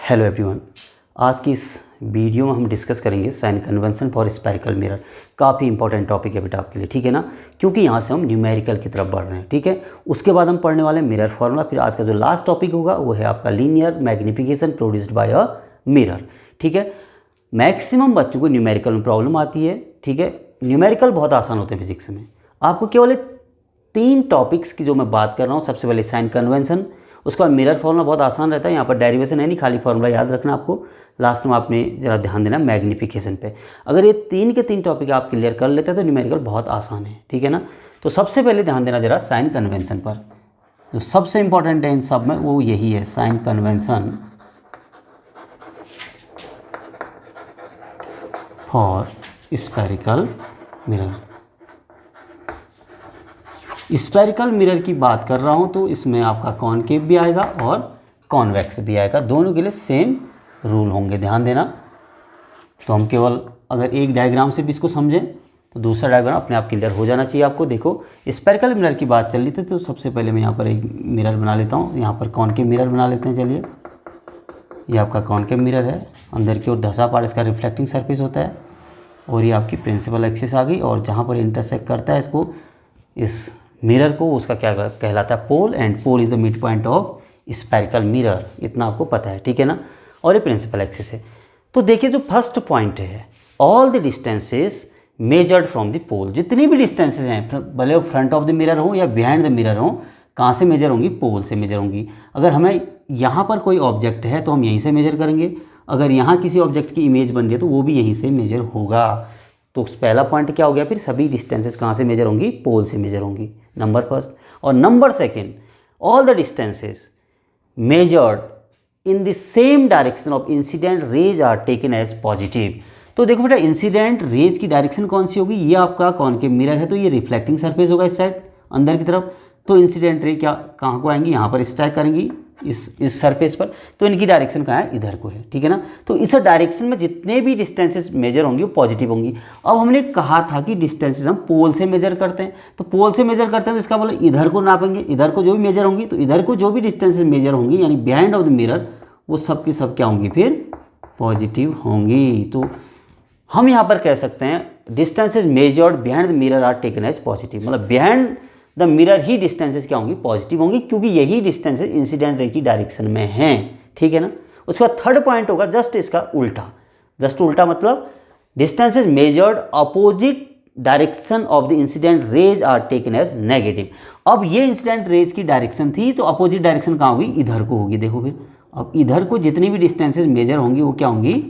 Hello everyone. आज की इस वीडियो में हम डिस्कस करेंगे sign convention for spherical mirror. काफ़ी इंपॉर्टेंट टॉपिक है बेटा आपके लिए, ठीक है ना, क्योंकि यहाँ से हम न्यूमेरिकल की तरफ बढ़ रहे हैं। ठीक है, उसके बाद हम पढ़ने वाले मिरर फार्मूला। फिर आज का जो लास्ट टॉपिक होगा वो है आपका linear magnification produced by a mirror. ठीक है, मैक्सिमम बच्चों को न्यूमेरिकल में प्रॉब्लम आती है। ठीक है, न्यूमेरिकल बहुत आसान होते हैं फिजिक्स में। आपको केवल 3 टॉपिक्स की जो मैं बात कर रहा हूँ, सबसे पहले साइन कन्वेंशन, उसके बाद मिरर फार्मूला बहुत आसान रहता है। यहाँ पर डेरिवेशन है नहीं, खाली फार्मूला याद रखना आपको। लास्ट में आपने ज़रा ध्यान देना मैग्निफिकेशन पे। अगर ये 3 के 3 टॉपिक आप क्लियर कर लेते हैं तो न्यूमेरिकल बहुत आसान है। ठीक है ना, तो सबसे पहले ध्यान देना ज़रा साइन कन्वेंशन पर। जो सबसे इंपॉर्टेंट है इन सब में वो यही है, sign convention for spherical mirror. Spherical mirror की बात कर रहा हूँ तो इसमें आपका कॉनकेव भी आएगा और कॉन्वेक्स भी आएगा, दोनों के लिए सेम रूल होंगे, ध्यान देना। तो हम केवल अगर एक डायग्राम से भी इसको समझें तो दूसरा डायग्राम अपने आप क्लियर हो जाना चाहिए आपको। देखो, स्फेरिकल मिरर की बात चल रही थी तो सबसे पहले मैं यहाँ पर एक मिरर बना लेता हूँ। यहाँ पर कॉनकेव मिरर बना लेते हैं। चलिए, ये आपका कॉनकेव मिरर है, अंदर की ओर धंसा पार्ट इसका रिफ्लेक्टिंग सरफेस होता है और ये आपकी प्रिंसिपल एक्सिस आ गई, और जहाँ पर इंटरसेक्ट करता है इसको, इस मिरर को, उसका क्या कहलाता है, pole, and pole is the mid point of spherical mirror. इतना आपको पता है, ठीक है ना, और ये प्रिंसिपल एक्सिस है। तो देखिए, जो फर्स्ट पॉइंट है, all the distances measured from the pole. जितनी भी डिस्टेंसेस हैं, भले वो फ्रंट ऑफ द मिरर हो या बिहाइंड द मिरर हो, कहाँ से मेजर होंगी? पोल से मेजर होंगी। अगर हमें यहाँ पर कोई ऑब्जेक्ट है तो हम यहीं से मेजर करेंगे, अगर यहाँ किसी ऑब्जेक्ट की इमेज बन रही है तो वो भी यहीं से मेजर होगा। तो पहला पॉइंट क्या हो गया फिर? सभी डिस्टेंसेस कहाँ से मेजर होंगी? पोल से मेजर होंगी, नंबर फर्स्ट। और number second, all the distances measured in the same direction of incident rays are taken as positive. तो देखो बेटा, इंसिडेंट रेज की डायरेक्शन कौन सी होगी? ये आपका कॉनकेव मिरर है तो ये रिफ्लेक्टिंग सरफेस होगा इस साइड अंदर की तरफ। तो इंसिडेंट रे क्या कहाँ को आएंगी? यहाँ पर स्ट्राइक करेंगी इस सरफेस पर। तो इनकी डायरेक्शन कहाँ है? इधर को है, ठीक है ना। तो इस डायरेक्शन में जितने भी डिस्टेंसेस मेजर होंगी वो पॉजिटिव होंगी। अब हमने कहा था कि डिस्टेंसेस हम पोल से मेजर करते हैं, तो पोल से मेजर करते हैं तो इसका मतलब इधर को नापेंगे, इधर को जो भी मेजर होंगी, तो इधर को जो भी डिस्टेंसेस मेजर होंगी यानी बिहाइंड ऑफ द मिरर, वो सब की सब क्या होंगी? फिर पॉजिटिव होंगी। तो हम यहाँ पर कह सकते हैं distances measured behind the mirror are taken as positive, मतलब बिहाइंड द मिरर ही डिस्टेंसेज क्या होंगी? पॉजिटिव होंगी, क्योंकि यही डिस्टेंसेज इंसिडेंट रे की डायरेक्शन में हैं, ठीक है ना। उसके बाद थर्ड पॉइंट होगा जस्ट इसका उल्टा। जस्ट उल्टा मतलब distances measured opposite direction of the incident rays are taken as negative. अब ये इंसिडेंट रेज की डायरेक्शन थी तो अपोजिट डायरेक्शन कहाँ होगी? इधर को होगी। देखो फिर, अब इधर को जितनी भी डिस्टेंसेज मेजर होंगी वो क्या होंगी?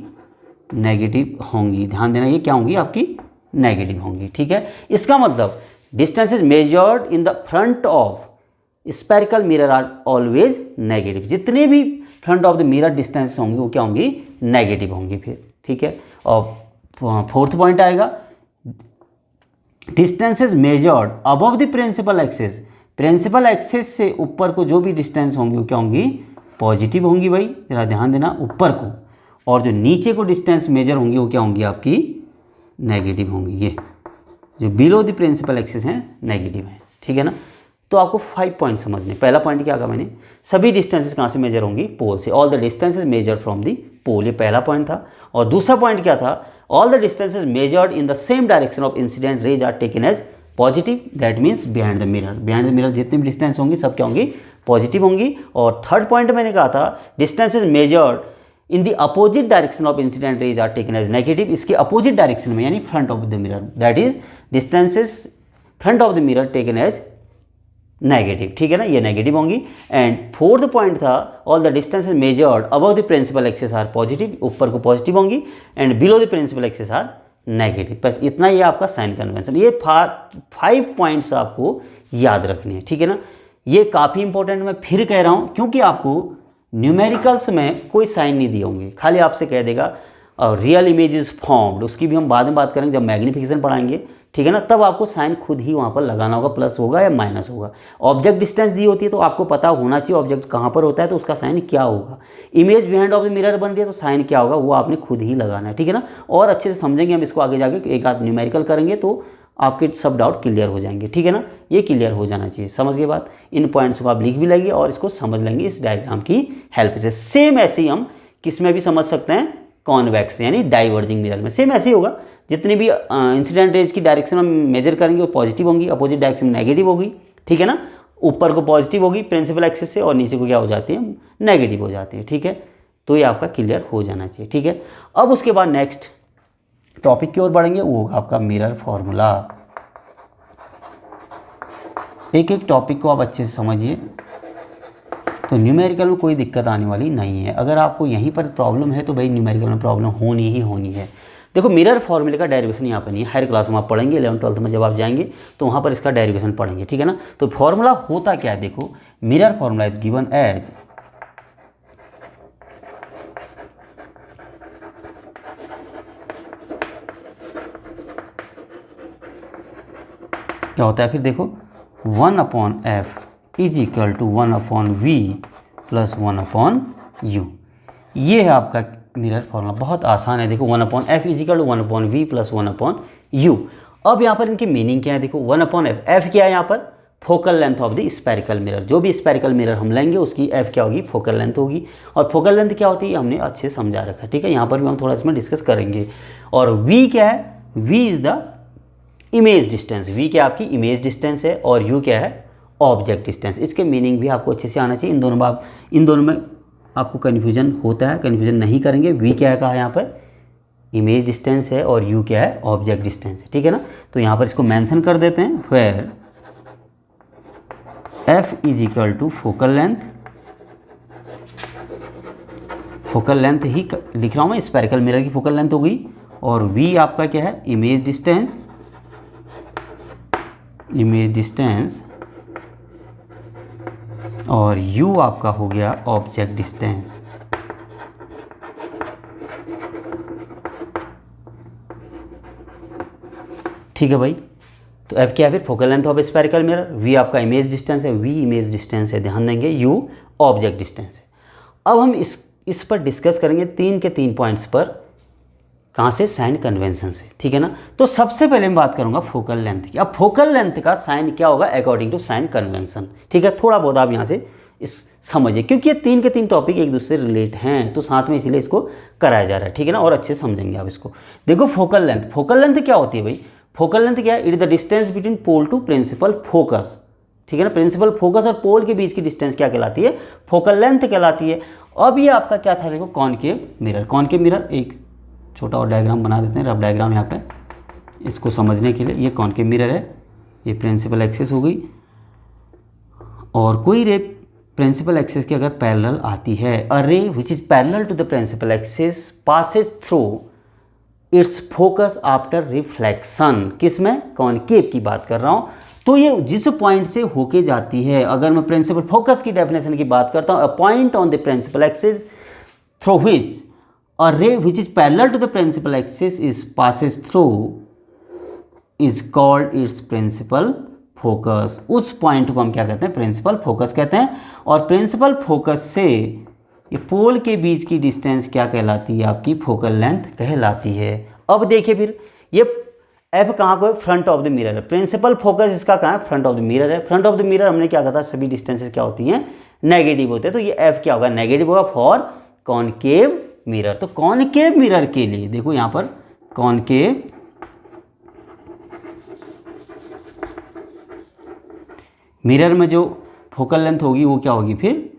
नेगेटिव होंगी। ध्यान देना, ये क्या होंगी? आपकी नेगेटिव होंगी, ठीक है। इसका मतलब distances measured in the front of spherical mirror are always negative. जितने भी front of the mirror distances होंगी वो क्या होंगी? नेगेटिव होंगी फिर, ठीक है। और फोर्थ पॉइंट आएगा distances measured above the principal axis. Principal axis से ऊपर को जो भी डिस्टेंस होंगी वो क्या होंगी? पॉजिटिव होंगी भाई, जरा ध्यान देना, ऊपर को। और जो नीचे को डिस्टेंस मेजर होंगी वो क्या होंगी? आपकी नेगेटिव होंगी। ये जो बिलो द प्रिंसिपल एक्सिस हैं नेगेटिव हैं, ठीक है ना। तो आपको 5 पॉइंट समझने। पहला पॉइंट क्या कहा मैंने? सभी डिस्टेंसेस कहाँ से मेजर होंगी? पोल से। All the distances measured from the pole, ये पहला पॉइंट था। और दूसरा पॉइंट क्या था? All the distances measured in the same direction of incident rays are taken as positive, that means behind the mirror. Behind the mirror जितनी भी distance होंगी सब क्या होंगी? पॉजिटिव होंगी। और थर्ड पॉइंट मैंने कहा था distances measured in the opposite direction of incident rays are taken as negative. इसके अपोजिट डायरेक्शन में यानी front of the mirror, that is distances front of the mirror taken as negative, ठीक है ना, ये नेगेटिव होंगी। एंड फोर्थ पॉइंट था all the distances measured above the principal axis are positive, ऊपर को पॉजिटिव होंगी, and below the principal axis are negative. बस इतना ही आपका साइन कन्वेंशन। ये 5 पॉइंट्स आपको याद रखने हैं, ठीक है ना। ये काफ़ी इंपॉर्टेंट मैं फिर कह रहा हूँ, क्योंकि आपको न्यूमेरिकल्स में कोई साइन नहीं दिए होंगे, खाली आपसे कह देगा रियल इमेज इज फॉर्म्ड। उसकी भी हम बाद में बात करेंगे जब मैग्निफिकेशन पढ़ाएंगे, ठीक है ना। तब आपको साइन खुद ही वहाँ पर लगाना होगा, प्लस होगा या माइनस होगा। ऑब्जेक्ट डिस्टेंस दी होती है तो आपको पता होना चाहिए ऑब्जेक्ट कहाँ पर होता है तो उसका साइन क्या होगा। Image behind of the mirror बन रही है तो साइन क्या होगा वो आपने खुद ही लगाना है, ठीक है ना। और अच्छे से समझेंगे हम इसको आगे जाके, एक आध न्यूमेरिकल करेंगे तो आपके सब डाउट क्लियर हो जाएंगे, ठीक है ना। ये क्लियर हो जाना चाहिए, समझ गए बात। इन पॉइंट्स को आप लिख भी लेंगे और इसको समझ लेंगे इस डायग्राम की हेल्प से। सेम ऐसे ही हम किस में भी समझ सकते हैं, कॉन्वेक्स यानी डाइवर्जिंग मिरर में। सेम ऐसे ही होगा, जितनी भी इंसिडेंट रेज की डायरेक्शन हम मेजर करेंगे वो पॉजिटिव होंगी, अपोजिट डायरेक्शन नेगेटिव होगी, ठीक है ना। ऊपर को पॉजिटिव होगी प्रिंसिपल एक्सिस से और नीचे को क्या हो जाती है, नेगेटिव हो जाती है, ठीक है। तो ये आपका क्लियर हो जाना चाहिए, ठीक है। अब उसके बाद नेक्स्ट टॉपिक की ओर बढ़ेंगे, वो होगा आपका मिरर फॉर्मूला। एक एक टॉपिक को आप अच्छे से समझिए, तो न्यूमेरिकल में कोई दिक्कत आने वाली नहीं है। अगर आपको यहीं पर प्रॉब्लम है तो भाई न्यूमेरिकल में प्रॉब्लम होनी ही होनी है। देखो मिरर फॉर्मूले का डेरिवेशन यहाँ पर नहीं है, हायर क्लास में आप पढ़ेंगे, 11th-12th में जब आप जाएंगे तो वहाँ पर इसका डेरिवेशन पढ़ेंगे, ठीक है ना। तो फॉर्मूला होता क्या है, देखो mirror formula is given as क्या होता है फिर, देखो 1/f is equal to 1/v plus 1/u। ये है आपका मिरर फॉर्मूला, बहुत आसान है। देखो 1/f is equal to 1/v plus 1/u। अब यहाँ पर इनकी मीनिंग क्या है, देखो 1/f, f क्या है यहाँ पर, focal length of the spherical mirror. जो भी स्पेरिकल मिरर हम लेंगे उसकी f क्या होगी, फोकल लेंथ होगी। और फोकल लेंथ क्या होती है हमने अच्छे से समझा रखा है, ठीक है। यहाँ पर भी हम थोड़ा इसमें डिस्कस करेंगे। और v क्या है, v is the image distance, v क्या आपकी इमेज डिस्टेंस है, और u क्या है ऑब्जेक्ट डिस्टेंस। इसके मीनिंग भी आपको अच्छे से आना चाहिए। इन दोनों में आपको कन्फ्यूजन होता है, कन्फ्यूजन नहीं करेंगे। v क्या है कहा यहाँ पर, इमेज डिस्टेंस है, और u क्या है ऑब्जेक्ट डिस्टेंस है, ठीक है ना। तो यहाँ पर इसको मेंशन कर देते हैं, where f is equal to focal length, focal length ही लिख रहा हूँ मैं, स्पेरिकल मिरर की फोकल लेंथ हो गई, और v आपका क्या है इमेज डिस्टेंस, इमेज डिस्टेंस, और u आपका हो गया ऑब्जेक्ट डिस्टेंस। ठीक है भाई, तो अब क्या है फिर, focal length of spherical mirror, v आपका इमेज डिस्टेंस है, v इमेज डिस्टेंस है, ध्यान देंगे, u ऑब्जेक्ट डिस्टेंस है। अब हम इस पर डिस्कस करेंगे 3 के 3 पॉइंट्स पर, कहाँ से, साइन कन्वेंशन से, ठीक है ना। तो सबसे पहले मैं बात करूंगा फोकल लेंथ की। अब फोकल लेंथ का साइन क्या होगा अकॉर्डिंग टू साइन कन्वेंशन, ठीक है। थोड़ा बहुत आप यहाँ से इस समझिए, क्योंकि ये 3 के 3 टॉपिक एक दूसरे से रिलेट हैं, तो साथ में इसीलिए इसको कराया जा रहा है, ठीक है ना, और अच्छे से समझेंगे आप इसको। देखो फोकल लेंथ, फोकल लेंथ क्या होती है भाई, फोकल लेंथ क्या है, it is the distance between pole to principal focus, ठीक है ना। प्रिंसिपल फोकस और पोल के बीच की डिस्टेंस क्या कहलाती है, फोकल लेंथ कहलाती है। अब ये आपका क्या था, देखो कॉनकेव मिरर, कॉनकेव मिरर, एक छोटा और डायग्राम बना देते हैं, रफ डायग्राम यहाँ पे इसको समझने के लिए। ये कॉनकेव मिरर है, ये प्रिंसिपल एक्सिस हो गई, और कोई रे प्रिंसिपल एक्सिस की अगर पैरेलल आती है, a ray which is parallel to the principal axis passes through its focus after reflection, किस में, कॉनकेव की बात कर रहा हूँ। तो ये जिस पॉइंट से होके जाती है, अगर मैं प्रिंसिपल फोकस की डेफिनेशन की बात करता हूँ, a point on the principal axis through which a ray which is parallel to the principal axis is passes through is called its principal focus। उस पॉइंट को हम क्या कहते हैं, प्रिंसिपल फोकस कहते हैं। और प्रिंसिपल फोकस से ये पोल के बीच की डिस्टेंस क्या कहलाती है, आपकी फोकल लेंथ कहलाती है। अब देखिए फिर ये एफ कहाँ को है, फ्रंट ऑफ द मिरर है, प्रिंसिपल फोकस इसका कहाँ है, फ्रंट ऑफ द मिरर है। फ्रंट ऑफ द मिरर हमने क्या कहा था, सभी डिस्टेंसेस क्या होती हैं, नेगेटिव होते हैं, तो ये एफ क्या होगा, नेगेटिव होगा फॉर कॉनकेव मिरर। तो कॉनकेव मिरर के लिए देखो यहाँ पर कॉनकेव मिरर में जो फोकल लेंथ होगी वो क्या होगी, फिर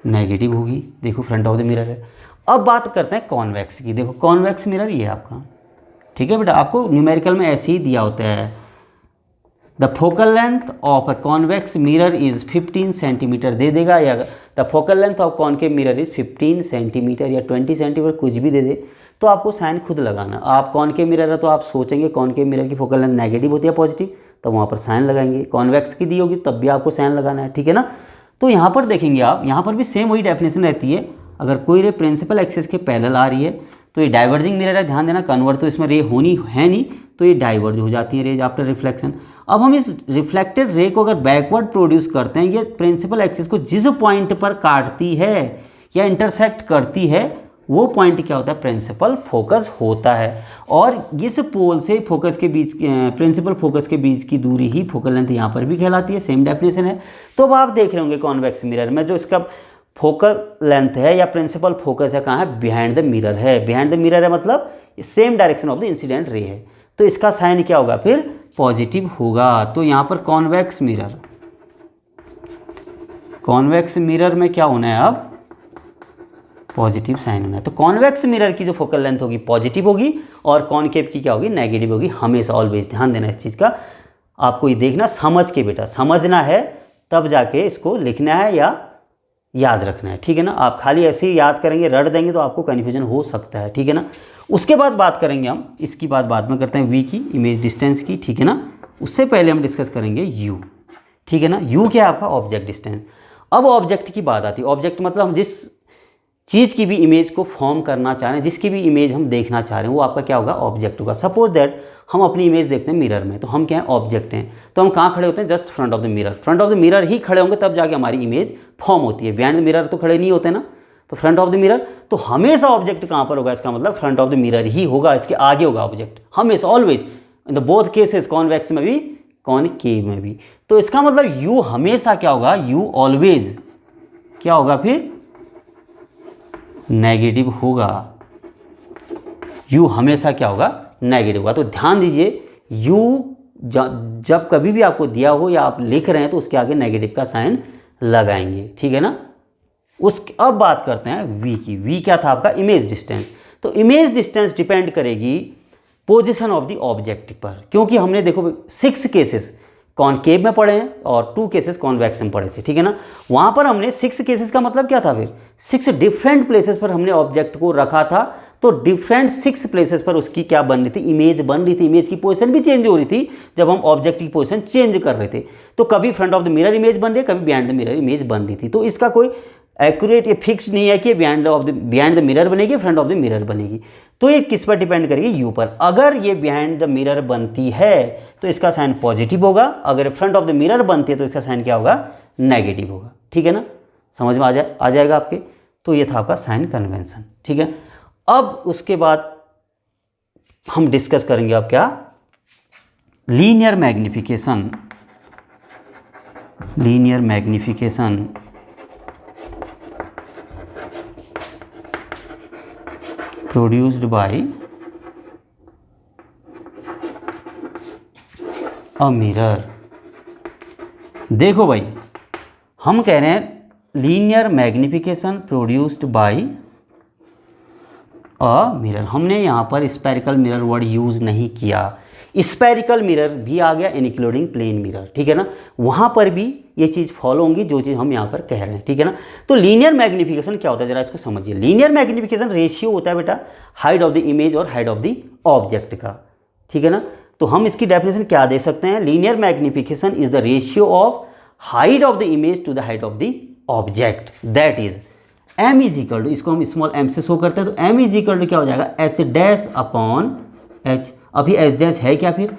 नेगेटिव होगी। देखो फ्रंट ऑफ द मिरर है। अब बात करते हैं कॉन्वेक्स की। देखो कॉन्वेक्स मिरर ये है आपका, ठीक है बेटा, आपको न्यूमेरिकल में ऐसे ही दिया होता है, the focal length of a convex mirror is 15 centimetre दे देगा, या the focal length of concave mirror is 15 centimetre या 20 सेंटीमीटर, कुछ भी दे दे, तो आपको साइन खुद लगाना। आप कॉनकेव मिरर है तो आप सोचेंगे कॉनकेव मिरर की फोकल लेंथ नेगेटिव होती है पॉजिटिव, तो वहाँ पर साइन लगाएंगे। कॉन्वेक्स की दी होगी तब भी आपको साइन लगाना है, ठीक है ना। तो यहाँ पर देखेंगे आप, यहाँ पर भी सेम वही डेफिनेशन रहती है। अगर कोई रे प्रिंसिपल एक्सिस के पैरेलल आ रही है तो ये डाइवर्जिंग मिरर है, ध्यान देना, कन्वर्ट तो इसमें रे होनी है नहीं, तो ये डाइवर्ज हो जाती है रेज आफ्टर रिफ्लेक्शन। अब हम इस रिफ्लेक्टेड रे को अगर बैकवर्ड प्रोड्यूस करते हैं, ये प्रिंसिपल एक्सिस को जिस पॉइंट पर काटती है या इंटरसेक्ट करती है वो पॉइंट क्या होता है, प्रिंसिपल फोकस होता है। और इस पोल से फोकस के बीच, प्रिंसिपल फोकस के बीच की दूरी ही फोकल लेंथ यहाँ पर भी कहलाती है, सेम डेफिनेशन है। तो अब आप देख रहे होंगे कॉन्वेक्स मिरर में जो इसका फोकल लेंथ है या प्रिंसिपल फोकस है कहाँ है, बिहाइंड द मिरर है। बिहाइंड द मिरर है मतलब same direction of the incident ray है, तो इसका साइन क्या होगा फिर, पॉजिटिव होगा। तो यहाँ पर कॉन्वेक्स मिरर, कॉन्वेक्स मिरर में क्या होना है अब, पॉजिटिव साइन होना है। तो कॉन्वेक्स मिरर की जो फोकल लेंथ होगी पॉजिटिव होगी और कॉनकेव की क्या होगी, नेगेटिव होगी, हमेशा ऑलवेज। ध्यान देना इस चीज़ का, आपको ये देखना समझ के, बेटा समझना है तब जाके इसको लिखना है या याद रखना है, ठीक है ना। आप खाली ऐसे ही याद करेंगे, रट देंगे तो आपको कन्फ्यूजन हो सकता है, ठीक है ना। उसके बाद बात करेंगे हम, इसकी बात बाद में करते हैं, वी की, इमेज डिस्टेंस की, ठीक है ना। उससे पहले हम डिस्कस करेंगे यू, ठीक है ना। यू क्या है आपका, ऑब्जेक्ट डिस्टेंस। अब ऑब्जेक्ट की बात आती है। ऑब्जेक्ट मतलब हम जिस चीज़ की भी इमेज को फॉर्म करना चाह रहे हैं, जिसकी भी इमेज हम देखना चाह रहे हैं, वो आपका क्या होगा, ऑब्जेक्ट होगा। सपोज दैट हम अपनी इमेज देखते हैं मिरर में, तो हम क्या है, ऑब्जेक्ट हैं। तो हम कहाँ खड़े होते हैं, just front of the mirror. Front of the mirror ही खड़े होंगे तब जाके हमारी इमेज फॉर्म होती है। बिहाइंड द मिरर तो खड़े नहीं होते ना, तो फ्रंट ऑफ द मिरर। तो हमेशा ऑब्जेक्ट कहाँ पर होगा, इसका मतलब फ्रंट ऑफ द मिरर ही होगा, इसके आगे होगा ऑब्जेक्ट हमेशा, always, in the both cases, convex में भी कॉनकेव में भी। तो इसका मतलब यू हमेशा क्या होगा, यू ऑलवेज क्या होगा फिर, नेगेटिव होगा। यू हमेशा क्या होगा, नेगेटिव होगा। तो ध्यान दीजिए, यू जब कभी भी आपको दिया हो या आप लिख रहे हैं तो उसके आगे नेगेटिव का साइन लगाएंगे, ठीक है ना। अब बात करते हैं वी की। वी क्या था आपका, इमेज डिस्टेंस। तो इमेज डिस्टेंस डिपेंड करेगी पोजीशन ऑफ द ऑब्जेक्ट पर, क्योंकि हमने देखो 6 केसेस कॉनकेव में पढ़े हैं और 2 केसेस कॉन्वेक्स में पढ़े थे, ठीक है ना। वहाँ पर हमने 6 केसेस का मतलब क्या था, फिर 6 डिफरेंट प्लेसेस पर हमने ऑब्जेक्ट को रखा था। तो डिफरेंट 6 प्लेसेस पर उसकी क्या बन रही थी, इमेज बन रही थी। इमेज की पोजीशन भी चेंज हो रही थी जब हम ऑब्जेक्ट की पोजीशन चेंज कर रहे थे। तो कभी front of the mirror image बन रही है, कभी बिहाइंड द मिरर इमेज बन रही थी। तो इसका कोई एक्यूरेट या फिक्स नहीं है कि बिहाइंड द मिरर बनेगी, फ्रंट ऑफ द मिरर बनेगी। तो ये किस पर डिपेंड करेगी, यू पर। अगर ये बिहाइंड द मिरर बनती है तो इसका साइन पॉजिटिव होगा, अगर फ्रंट ऑफ द मिरर बनती है तो इसका साइन क्या होगा, नेगेटिव होगा, ठीक है ना। समझ में आ जाएगा आपके। तो ये था आपका साइन कन्वेंशन, ठीक है। अब उसके बाद हम डिस्कस करेंगे अब क्या, linear magnification. Linear magnification produced by a mirror. देखो भाई, हम कह रहे हैं linear magnification produced by a mirror. हमने यहाँ पर स्पेरिकल मिरर वर्ड यूज़ नहीं किया। स्पेरिकल मिरर भी आ गया इंक्लूडिंग प्लेन मिरर, ठीक है ना। वहाँ पर भी ये चीज़ फॉलो होंगी जो चीज़ हम यहाँ पर कह रहे हैं, ठीक है ना। तो लीनियर मैग्निफिकेशन क्या होता है, जरा इसको समझिए। लीनियर मैग्निफिकेशन रेशियो होता है बेटा हाइट ऑफ द इमेज और हाइट ऑफ द ऑब्जेक्ट का, ठीक है ना। तो हम इसकी डेफिनेशन क्या दे सकते हैं, linear magnification is the ratio of height of the image to the height of the object, that is m is equal to, इसको हम स्मॉल m से शो करते हैं, तो m इज इक्वल टू क्या हो जाएगा, h डैश अपॉन h। अभी h डैश है क्या, फिर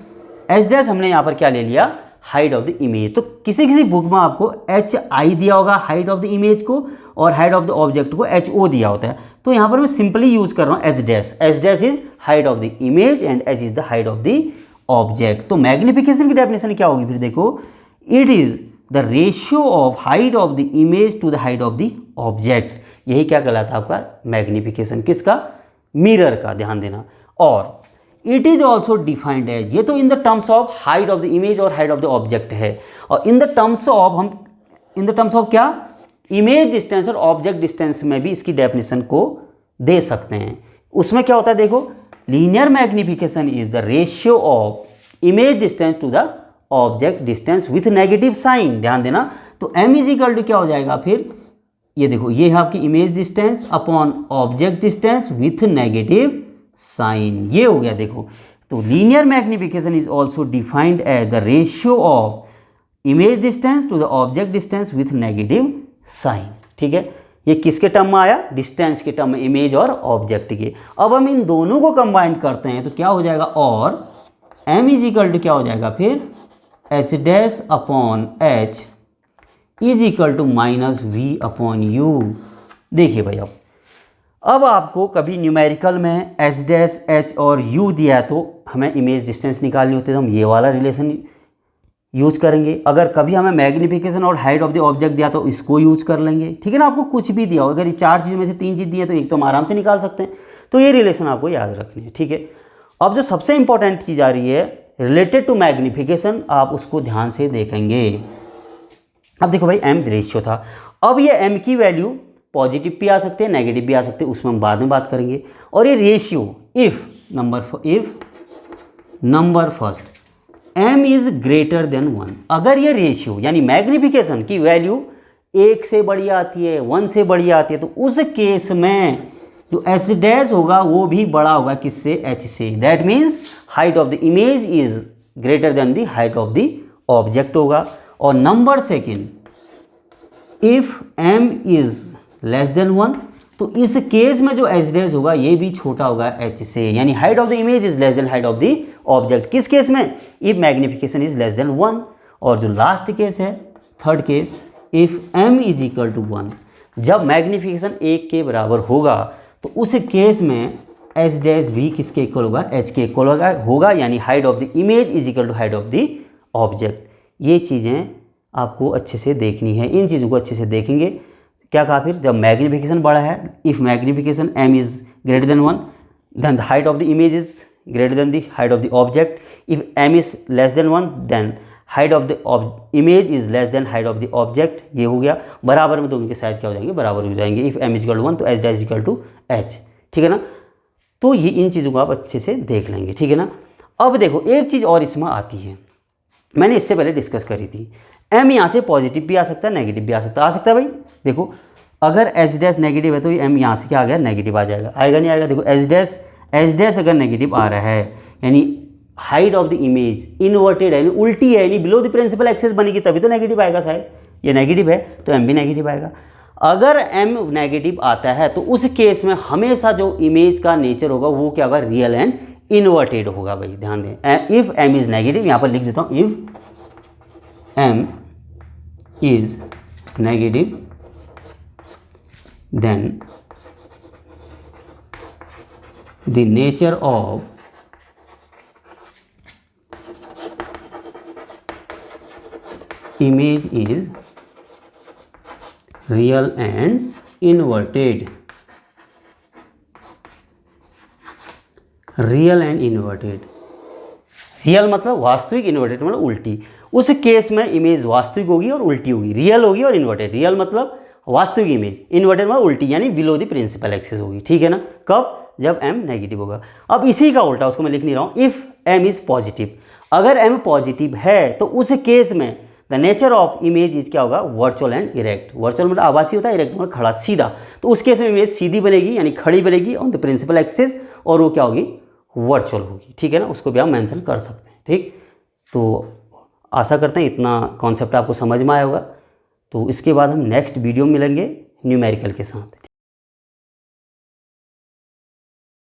h डैश हमने यहाँ पर क्या ले लिया, हाइट ऑफ द इमेज। तो किसी किसी बुक में आपको hi दिया होगा हाइट ऑफ द इमेज को, और हाइट ऑफ द ऑब्जेक्ट को ho दिया होता है। तो यहाँ पर मैं सिंपली यूज कर रहा हूँ h dash is height of the image and h is the height of the object. तो मैग्निफिकेशन की डेफिनेशन क्या होगी फिर, देखो, it is the ratio of height of the image to the height of the object. यही क्या कहलाता है आपका मैग्निफिकेशन, किसका, मिरर का, ध्यान देना। और it is also defined as, ये तो in the terms of height of the image और हाइट ऑफ द ऑब्जेक्ट है, और इन द टर्म्स ऑफ क्या, इमेज डिस्टेंस और ऑब्जेक्ट डिस्टेंस में भी इसकी डेफिनेशन को दे सकते हैं। उसमें क्या होता है, देखो, linear magnification is the ratio of image distance to the object distance with negative sign. ध्यान देना, तो m इज इक्वल टू क्या हो जाएगा फिर, ये देखो, ये है आपकी image distance upon object distance with negative sign, ये हो गया। देखो, तो linear magnification is also defined as the ratio of image distance to the object distance with negative sign, ठीक है। ये किसके टर्म में आया, डिस्टेंस के टर्म में, इमेज और ऑब्जेक्ट के। अब हम इन दोनों को कंबाइन करते हैं तो क्या हो जाएगा, और m इज इक्वल टू क्या हो जाएगा फिर, h dash upon h is equal to minus v upon u। देखिए भाई, अब आपको कभी न्यूमेरिकल में h डैश h और u दिया है तो हमें इमेज डिस्टेंस निकालनी होती है, तो हम ये वाला रिलेशन यूज करेंगे। अगर कभी हमें मैग्नीफिकेशन और हाइट ऑफ द ऑब्जेक्ट दिया तो इसको यूज कर लेंगे, ठीक है ना। आपको कुछ भी दिया हो, अगर ये 4 चीज़ों में से 3 चीज़ दी है तो एक तो हम आराम से निकाल सकते हैं। तो ये रिलेशन आपको याद रखनी है, ठीक है। अब जो सबसे इंपॉर्टेंट चीज़ आ रही है रिलेटेड टू मैग्नीफिकेशन, आप उसको ध्यान से देखेंगे। अब देखो भाई m रेशियो था, अब ये m की वैल्यू पॉजिटिव भी आ सकते हैं, नेगेटिव भी आ सकते हैं, उसमें हम बाद में बात करेंगे। और ये ratio if number first m is greater than 1, अगर ये रेशियो यानी मैग्नीफिकेशन की वैल्यू 1 से बड़ी आती है, 1 से बड़ी आती है, तो उस केस में जो h डैश होगा वो भी बड़ा होगा किससे, h से। That means height of the image is greater than the height of the object होगा। और number second, if m is less than 1, तो इस केस में जो h डैश होगा ये भी छोटा होगा h से, यानी height of the image is less than height of the object. किस केस में, if magnification is less than 1। और जो लास्ट केस है, third case, if m is equal to 1, जब मैग्नीफिकेशन 1 के बराबर होगा तो उस केस में h डैश भी किसके इक्वल होगा, h के इक्वल होगा, यानी height of the image is equal to height of the object. ये चीज़ें आपको अच्छे से देखनी है, इन चीज़ों को अच्छे से देखेंगे। क्या कहा फिर, जब मैग्नीफिकेशन बड़ा है, if magnification m is greater than 1 then the height of the image is greater than the height of the object. If m is less than 1 then height of the image is less than height of the object. ये हो गया, बराबर में दोनों के size क्या हो जाएंगे, बराबर हो जाएंगे। If m is equal to 1 तो h dash equal to h, ठीक है ना। तो ये इन चीज़ों को आप अच्छे से देख लेंगे, ठीक है ना। अब देखो एक चीज़ और इसमें आती है, मैंने इससे पहले डिस्कस करी थी, m यहाँ से पॉजिटिव भी आ सकता है, नेगेटिव भी आ सकता है भाई। देखो अगर h डैश नेगेटिव है तो ये m यहाँ से क्या आ गया, नेगेटिव आ जाएगा, आएगा नहीं आएगा। देखो h डैश अगर नेगेटिव आ रहा है यानी height of the image inverted है, यानी उल्टी है, यानी बिलो द प्रिंसिपल एक्सिस बनेगी तभी तो नेगेटिव आएगा शायद। ये नेगेटिव है तो m भी नेगेटिव आएगा। अगर m नेगेटिव आता है तो उस केस में हमेशा जो इमेज का नेचर होगा वो क्या होगा, रियल एंड इन्वर्टेड होगा भाई, ध्यान दें। इफ m इज नेगेटिव, यहाँ पर लिख देता हूँ, if m is negative then the nature of image is real and inverted। Real and inverted, real मतलब वास्तविक, इन्वर्टेड मतलब उल्टी। उस केस में इमेज वास्तविक होगी और उल्टी होगी, रियल होगी और इन्वर्टेड। रियल मतलब वास्तविक इमेज, इन्वर्टेड मतलब उल्टी, यानी बिलो द प्रिंसिपल एक्सिस होगी, ठीक है ना। कब, जब m नेगेटिव होगा। अब इसी का उल्टा, उसको मैं लिख नहीं रहा हूँ, इफ m इज पॉजिटिव, अगर m पॉजिटिव है तो उस केस में the nature of image is क्या होगा, वर्चुअल एंड इरेक्ट। वर्चुअल मतलब आभासी होता है, इरेक्ट मतलब खड़ा सीधा। तो उस केस में इमेज सीधी बनेगी यानी खड़ी बनेगी ऑन द प्रिंसिपल एक्सिस, और वो क्या होगी, वर्चुअल होगी, ठीक है ना। उसको भी आप मेंशन कर सकते हैं, ठीक। तो आशा करते हैं इतना कॉन्सेप्ट आपको समझ में आया होगा। तो इसके बाद हम नेक्स्ट वीडियो में मिलेंगे न्यूमेरिकल के साथ।